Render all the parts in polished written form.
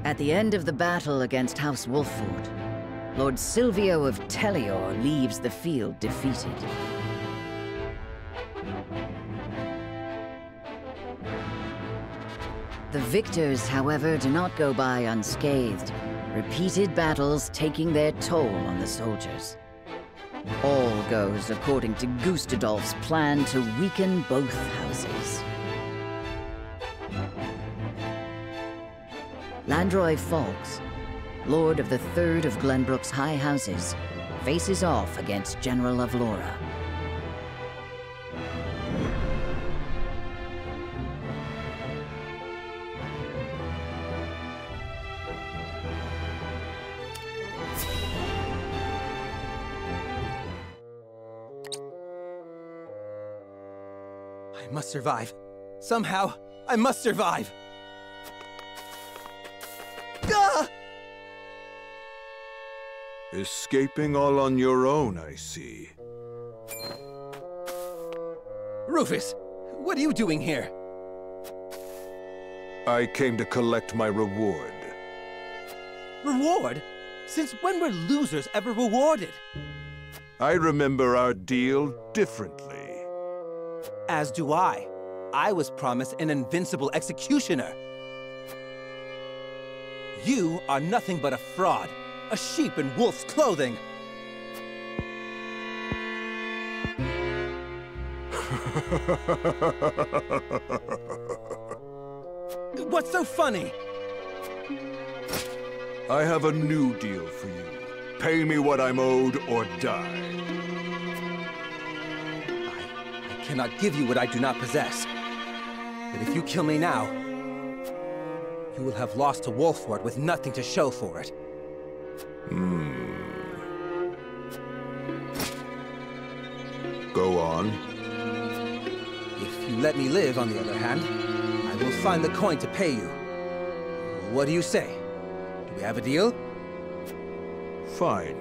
At the end of the battle against House Wolfford, Lord Silvio of Tellior leaves the field defeated. The victors, however, do not go by unscathed, repeated battles taking their toll on the soldiers. All goes according to Gustadolf's plan to weaken both houses. Landroy Falks, Lord of the Third of Glenbrook's High Houses, faces off against General of Laura. I must survive. Somehow, I must survive! Ah! Escaping all on your own, I see. Rufus, what are you doing here? I came to collect my reward. Reward? Since when were losers ever rewarded? I remember our deal differently. As do I. I was promised an invincible executioner. You are nothing but a fraud, a sheep in wolf's clothing. What's so funny? I have a new deal for you. Pay me what I'm owed or die. I cannot give you what I do not possess. But if you kill me now, you will have lost to Wolfford with nothing to show for it. Go on. If you let me live, on the other hand, I will find the coin to pay you. What do you say? Do we have a deal? Fine.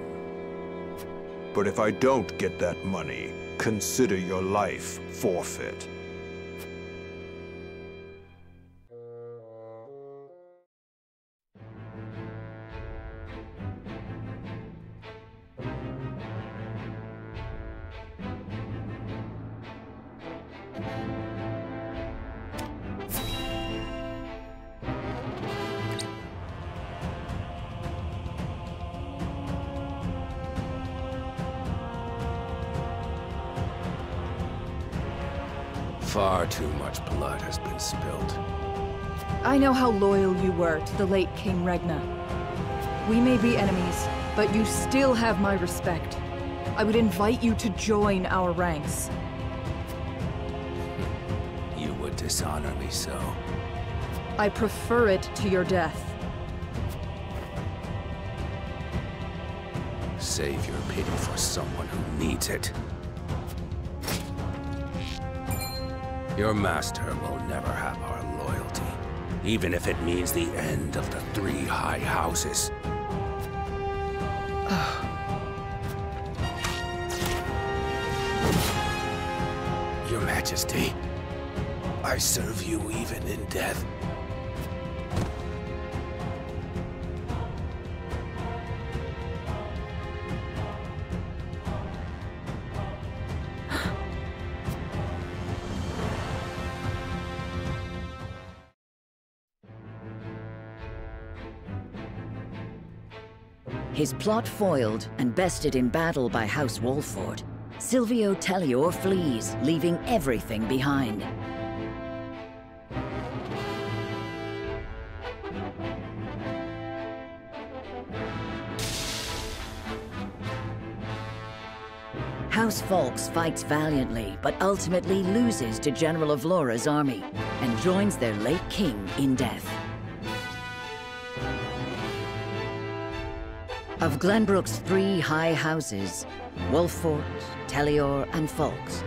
But if I don't get that money, consider your life forfeit. Far too much blood has been spilled. I know how loyal you were to the late King Regna. We may be enemies, but you still have my respect. I would invite you to join our ranks. You would dishonor me so. I prefer it to your death. Save your pity for someone who needs it. Your master will never have our loyalty, even if it means the end of the three high houses. Your Majesty, I serve you even in death. His plot foiled and bested in battle by House Wolfford, Silvio Tellior flees, leaving everything behind. House Falks fights valiantly, but ultimately loses to General of Laura's army, and joins their late king in death. Of Glenbrook's three high houses, Wolfford, Tellior, and Falks,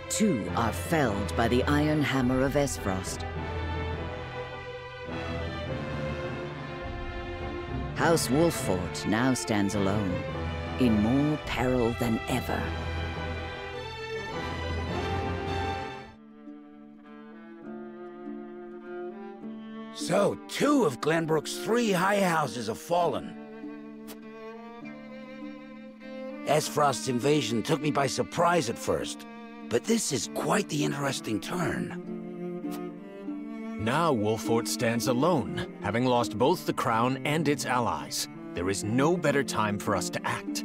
two are felled by the iron hammer of Esfrost. House Wolfford now stands alone, in more peril than ever. So, 2 of Glenbrook's 3 high houses have fallen. Esfrost's invasion took me by surprise at first, but this is quite the interesting turn. Now Wolfort stands alone, having lost both the crown and its allies. There is no better time for us to act.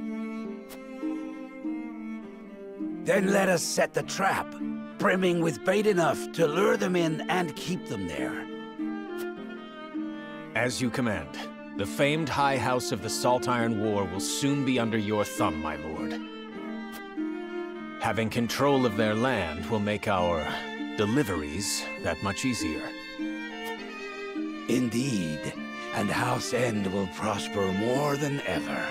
Then let us set the trap, brimming with bait enough to lure them in and keep them there. As you command. The famed High House of the Salt Iron War will soon be under your thumb, my lord. Having control of their land will make our deliveries that much easier. Indeed, and House End will prosper more than ever.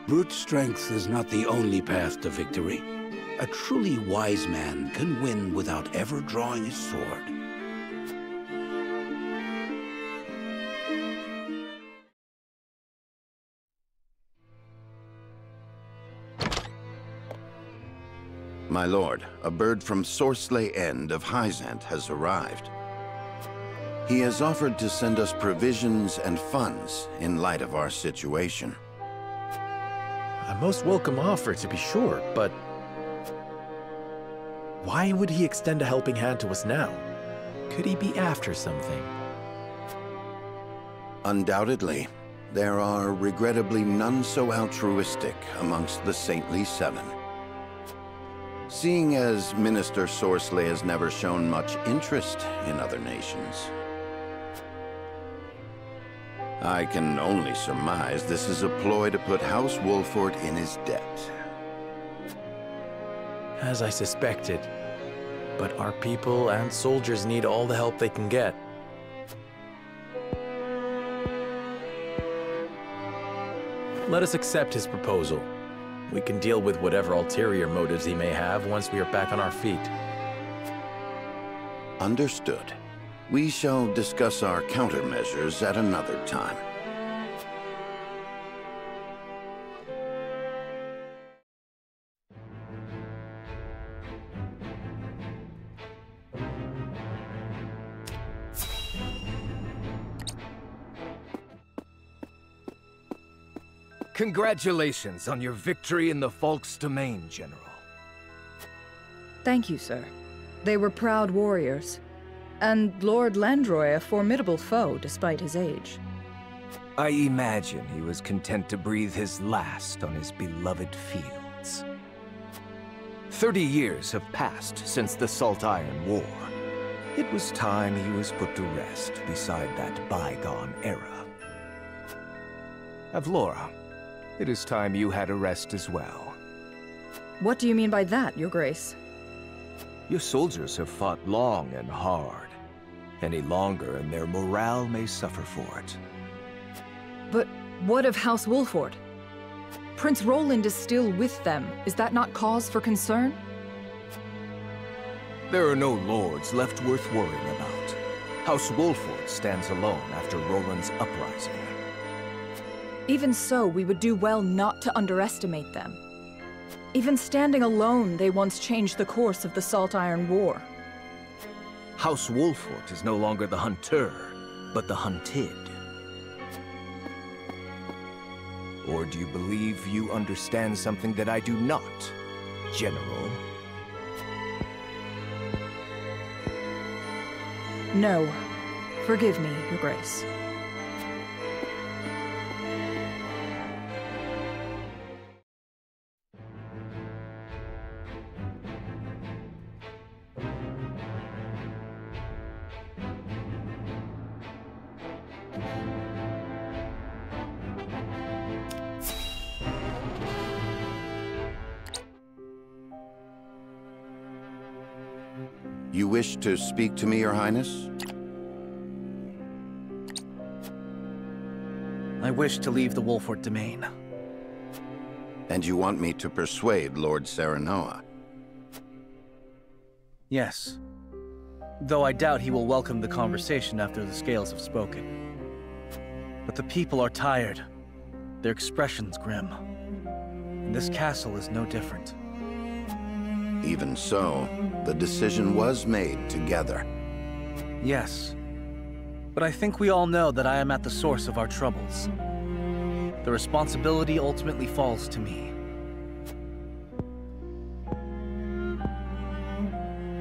Brute strength is not the only path to victory. A truly wise man can win without ever drawing his sword. My lord, a bird from Sorsley End of Hyzant has arrived. He has offered to send us provisions and funds in light of our situation. A most welcome offer, to be sure, but why would he extend a helping hand to us now? Could he be after something? Undoubtedly, there are regrettably none so altruistic amongst the Saintly Seven. Seeing as Minister Sorsley has never shown much interest in other nations, I can only surmise this is a ploy to put House Wolfort in his debt. As I suspected, but our people and soldiers need all the help they can get. Let us accept his proposal. We can deal with whatever ulterior motives he may have once we are back on our feet. Understood. We shall discuss our countermeasures at another time. Congratulations on your victory in the Falk's domain, General. Thank you, sir. They were proud warriors. And Lord Landroy a formidable foe, despite his age. I imagine he was content to breathe his last on his beloved fields. 30 years have passed since the Salt Iron War. It was time he was put to rest beside that bygone era. Avlora, it is time you had a rest as well. What do you mean by that, Your Grace? Your soldiers have fought long and hard. Any longer, and their morale may suffer for it. But what of House Wolfort? Prince Roland is still with them. Is that not cause for concern? There are no lords left worth worrying about. House Wolfort stands alone after Roland's uprising. Even so, we would do well not to underestimate them. Even standing alone, they once changed the course of the Salt Iron War. House Wolfort is no longer the hunter, but the hunted. Or do you believe you understand something that I do not, General? No. Forgive me, Your Grace. You wish to speak to me, Your Highness? I wish to leave the Wolfort domain. And you want me to persuade Lord Serenoa? Yes. Though I doubt he will welcome the conversation after the Scales have spoken. But the people are tired. Their expressions grim. And this castle is no different. Even so, the decision was made together. Yes. But I think we all know that I am at the source of our troubles. The responsibility ultimately falls to me.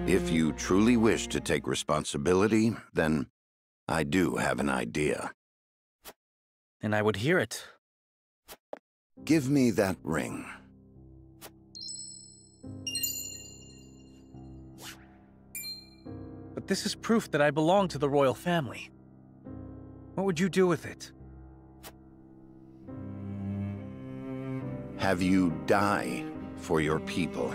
If you truly wish to take responsibility, then I do have an idea. And I would hear it. Give me that ring. But this is proof that I belong to the royal family. What would you do with it? Have you die for your people.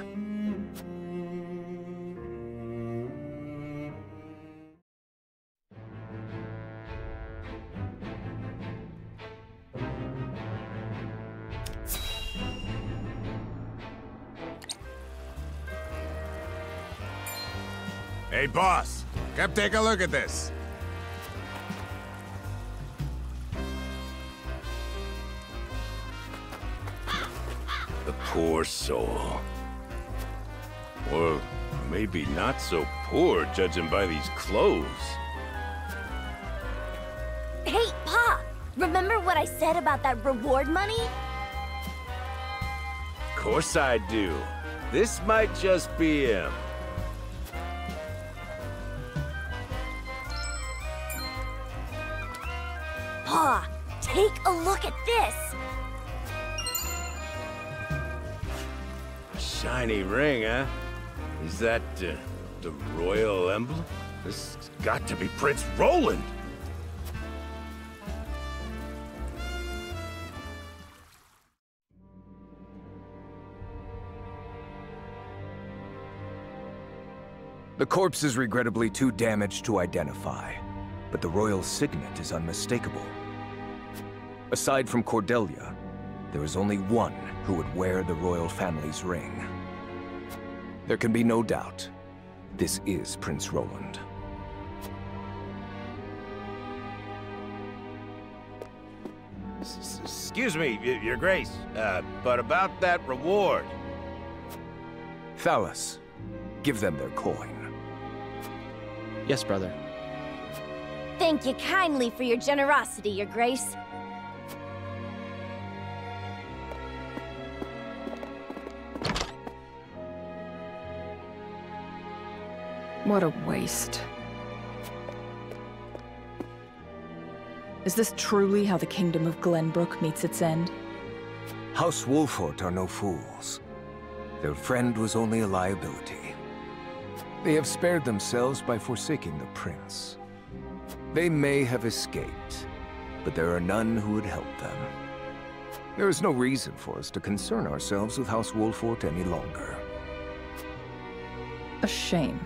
Hey, boss! Come take a look at this! The poor soul. Or maybe not so poor, judging by these clothes. Hey, Pa! Remember what I said about that reward money? Of course I do. This might just be him. Pa, take a look at this! Shiny ring, huh? Is that, the royal emblem? This has got to be Prince Roland! The corpse is regrettably too damaged to identify, but the royal signet is unmistakable. Aside from Cordelia, there is only one who would wear the royal family's ring. There can be no doubt, this is Prince Roland. Excuse me, Your Grace, but about that reward. Thalas, give them their coin. Yes, brother. Thank you kindly for your generosity, Your Grace. What a waste. Is this truly how the Kingdom of Glenbrook meets its end? House Wolfort are no fools. Their friend was only a liability. They have spared themselves by forsaking the prince. They may have escaped, but there are none who would help them. There is no reason for us to concern ourselves with House Wolfort any longer. A shame.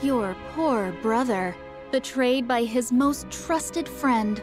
Your poor brother, betrayed by his most trusted friend,